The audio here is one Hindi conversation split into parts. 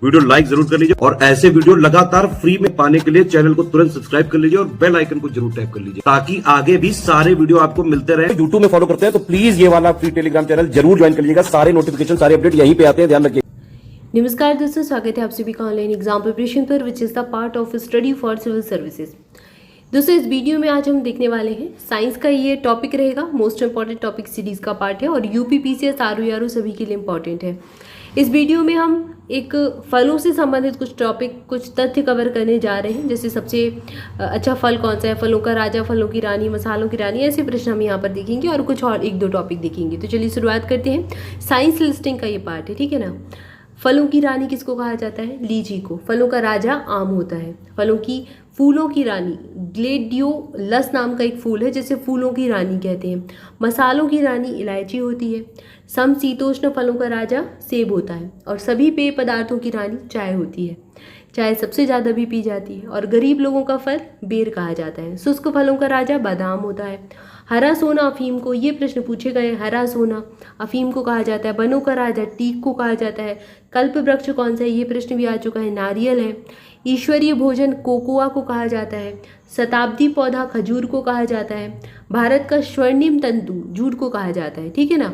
वीडियो लाइक जरूर कर लीजिए और ऐसे वीडियो लगातार फ्री में पाने के लिए चैनल को तुरंत सब्सक्राइब कर लीजिए और बेल आइकन को जरूर टैप कर लीजिए ताकि आगे भी सारे वीडियो आपको मिलते रहे। यूट्यूब में फॉलो करते हैं तो प्लीज ये वाला फ्री टेलीग्राम चैनल जरूर ज्वाइन कर लीजिएगा। सारे नोटिफिकेशन सारे अपडेट यहीं पे आते हैं, ध्यान रखिए। नमस्कार दोस्तों, स्वागत है आप सभी का ऑनलाइन एग्जाम प्रिपरेशन पर which is the part of study for civil services. दोस्तों इस वीडियो में आज हम देखने वाले हैं साइंस का ये टॉपिक रहेगा, मोस्ट इंपॉर्टेंट टॉपिक सीरीज का पार्ट है और यूपीपीसीएस आरओ सभी के लिए इंपॉर्टेंट है। इस वीडियो में हम एक फलों से संबंधित कुछ टॉपिक, कुछ तथ्य कवर करने जा रहे हैं। जैसे सबसे अच्छा फल कौन सा है, फलों का राजा, फलों की रानी, मसालों की रानी, ऐसे प्रश्न हम यहाँ पर देखेंगे और कुछ और एक दो टॉपिक देखेंगे। तो चलिए शुरुआत करते हैं। साइंस लिस्टिंग का ये पार्ट है, ठीक है ना। फलों की रानी किसको कहा जाता है? लीची को। फलों का राजा आम होता है। फूलों की रानी ग्लेडियोलस नाम का एक फूल है जिसे फूलों की रानी कहते हैं। मसालों की रानी इलायची होती है। समशीतोष्ण फलों का राजा सेब होता है और सभी पेय पदार्थों की रानी चाय होती है। चाय सबसे ज़्यादा भी पी जाती है और गरीब लोगों का फल बेर कहा जाता है। शुष्क फलों का राजा बादाम होता है। हरा सोना अफीम को, ये प्रश्न पूछे गए, हरा सोना अफीम को कहा जाता है। वनों का राजा टीक को कहा जाता है। कल्प वृक्ष कौन सा है, ये प्रश्न भी आ चुका है, नारियल है। ईश्वरीय भोजन कोकोआ को कहा जाता है। शताब्दी पौधा खजूर को कहा जाता है। भारत का स्वर्णिम तंतु जूट को कहा जाता है, ठीक है ना।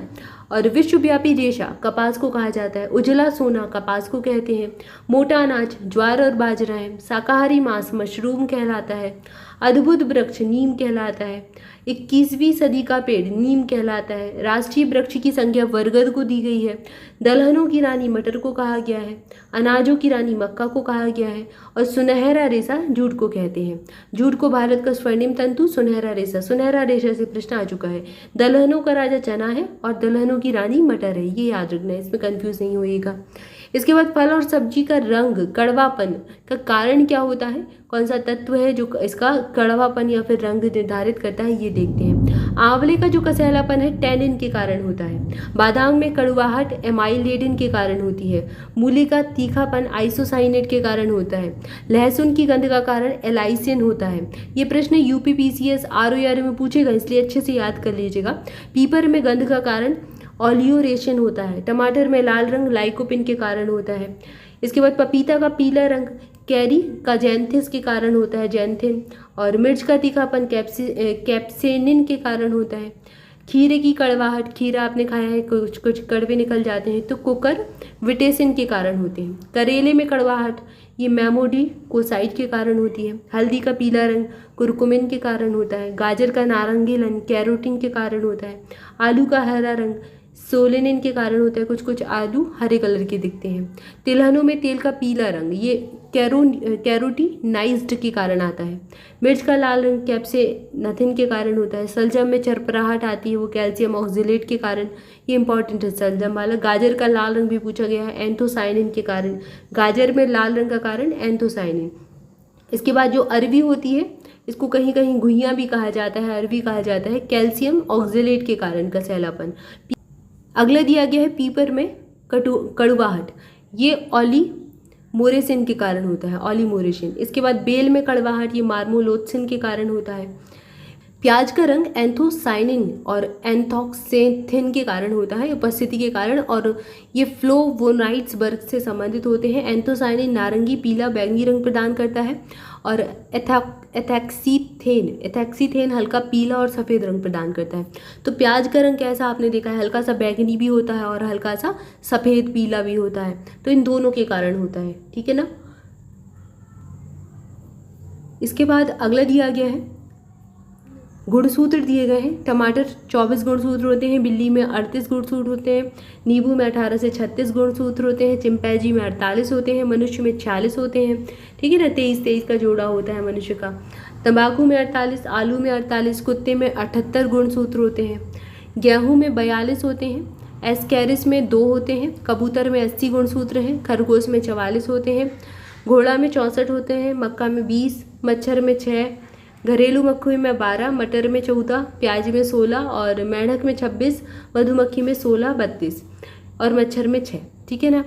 और विश्वव्यापी रेशा कपास को कहा जाता है। उजला सोना कपास को कहते हैं। मोटा अनाज ज्वार और बाजरा है। शाकाहारी मांस मशरूम कहलाता है। अद्भुत वृक्ष नीम कहलाता है। 21वीं सदी का पेड़ नीम कहलाता है। राष्ट्रीय वृक्ष की संख्या बरगद को दी गई है। दलहनों की रानी मटर को कहा गया है। अनाजों की रानी मक्का को कहा गया है और सुनहरा रेशा जूट को कहते हैं। जूट को भारत का स्वर्णिम तंतु, सुनहरा रेशा से प्रश्न आ चुका है। दलहनों का राजा चना है और दलहनों की रानी मटर है, ये याद रखना है, इसमें कंफ्यूज नहीं होइएगा। इसके बाद फल और सब्जी का रंग कड़वापन का कारण क्या होता है, कौन सा तत्व है जो इसका कड़वापन या फिर रंग निर्धारित करता है, ये देखते हैं। आंवले का जो कसैलापन है टैनिन के कारण होता है। बादाम में कड़वाहट एमाइलेडिन के कारण होती है। मूली का तीखापन आइसोसाइनेट के कारण होता है। लहसुन की गंध का कारण एलाइसिन होता है। ये प्रश्न यूपीपीसीएस आरओ में पूछेगा, इसलिए अच्छे से याद कर लीजिएगा। पीपर में गंध का कारण ऑलियोरेशन होता है। टमाटर में लाल रंग लाइकोपिन के कारण होता है। इसके बाद पपीता का पीला रंग कैरी का जैंथिस के कारण होता है, जैंथिन। और मिर्च का तीखापन कैप्सेनिन के कारण होता है। खीरे की कड़वाहट, खीरा आपने खाया है, कुछ कुछ कड़वे निकल जाते हैं तो कुकर विटेसिन के कारण होते हैं। करेले में कड़वाहट ये मेमोडी कोसाइड के कारण होती है। हल्दी का पीला रंग कुरकुमिन के कारण होता है। गाजर का नारंगी रंग कैरोटीन के कारण होता है। आलू का हरा रंग सोलेनिन के कारण होता है, कुछ कुछ आलू हरे कलर के दिखते हैं। तिलहनों में तेल का पीला रंग ये कैरोटीनाइज्ड के कारण आता है। मिर्च का लाल रंग कैप्सेनथिन के कारण होता है। सलजम में चरपराहट आती है, वो कैल्शियम ऑक्जेलेट के कारण, ये इंपॉर्टेंट है सलजम वाला। गाजर का लाल रंग भी पूछा गया है, एंथोसाइनिन के कारण। गाजर में लाल रंग का कारण एंथोसाइनिन। इसके बाद जो अरवी होती है, इसको कहीं कहीं घुइयां भी कहा जाता है, अरवी कहा जाता है, कैल्शियम ऑक्जेलेट के कारण कसैलापन। अगला दिया गया है पीपर में कड़वाहट, ये ऑलिमोरेसिन के कारण होता है, ऑलिमोरेसिन। इसके बाद बेल में कड़वाहट ये मार्मोलोथसिन के कारण होता है। प्याज का रंग एंथोसाइनिन और एंथोक्सेथिन के कारण होता है, उपस्थिति के कारण, और ये फ्लोवोनाइड्स वर्ग से संबंधित होते हैं। एंथोसाइनिन नारंगी, पीला, बैंगनी रंग प्रदान करता है और एथैक्सीथेन हल्का पीला और सफ़ेद रंग प्रदान करता है। तो प्याज का रंग कैसा आपने देखा है, हल्का सा बैंगनी भी होता है और हल्का सा सफ़ेद पीला भी होता है, तो इन दोनों के कारण होता है, ठीक है ना। इसके बाद अगला दिया गया है गुणसूत्र दिए गए हैं। टमाटर 24 गुणसूत्र होते हैं, बिल्ली में 38 गुणसूत्र होते हैं, नींबू में 18 से 36 गुणसूत्र होते हैं, चिंपैंजी में 48 होते हैं, मनुष्य में 46 होते हैं, ठीक है ना। 23-23 का जोड़ा होता है मनुष्य का। तंबाकू में 48, आलू में 48, कुत्ते में 78 गुणसूत्र होते हैं, गेहूँ में 42 होते हैं, एस्कैरिस में 2 होते हैं, कबूतर में 80 गुणसूत्र हैं, खरगोश में 44 होते हैं, घोड़ा में 64 होते हैं, मक्का में 20, मच्छर में 6, घरेलू मक्खी में 12, मटर में 14, प्याज में 16 और मेंढक में 26, मधुमक्खी में 16, 32 और मच्छर में 6, ठीक है ना।